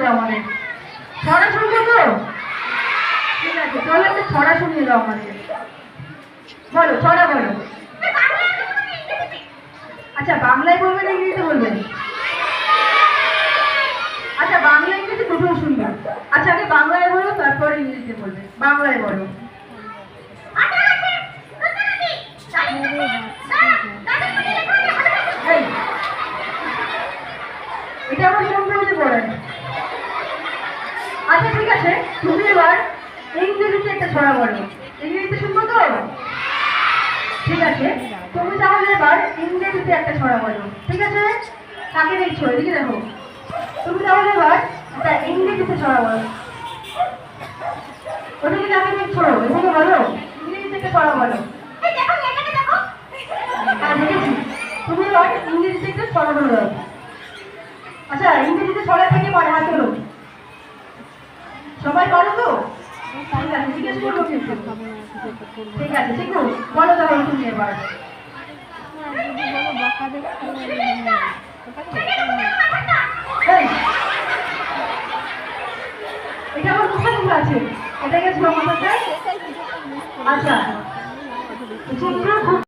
দাও আমাদের। ছড়া শুনবো তো? ঠিক আছে, চলো একটা ছড়া শুনিয়ে দাও আমাদের। বলো, ছড়া বলো। আচ্ছা, বাংলায় বলবেন না ইংরেজিতে বলবেন? আচ্ছা, বাংলা ইংরেজি দুটোই শুনবে। আচ্ছা, আগে বাংলায় বলো, তারপরে ইংরেজিতে বলবে। বাংলায় বলো। এই, এটা আমার সম্পর্কে বলেন। আচ্ছা ঠিক আছে, তুমি এবার ইংরেজিতে একটা ছড়া বলো। ইংরেজিতে শুনবো তো? ঠিক আছে, তুমি তাহলে এবার ইংরেজিতে একটা ছড়া বলো। ঠিক আছে, কাকে দেখছো? এদিকে দেখো। তুমি তাহলে এবার একটা ইংরেজিতে ছড়া বলো। ওদিকে কাকে দেখছো? এদিকে বলো, ইংরেজিতে একটা ছড়া বলো। হ্যাঁ, দেখেছি। তুমি এবার ইংরেজিতে একটা ছড়া বলো। আচ্ছা, ইংরেজিতে ছড়া থেকে পড়ে, হাত তোলো। সবাই পারো তো? ঠিক আছে, জিজ্ঞেস করবো কিন্তু। ঠিক আছে, ঠিক আছে, বলো তাহলে তুমি এবার। এটা আমার কোথায় লেখা আছে? এটা গেছে আমার মাথায়। আচ্ছা, চিত্র খুব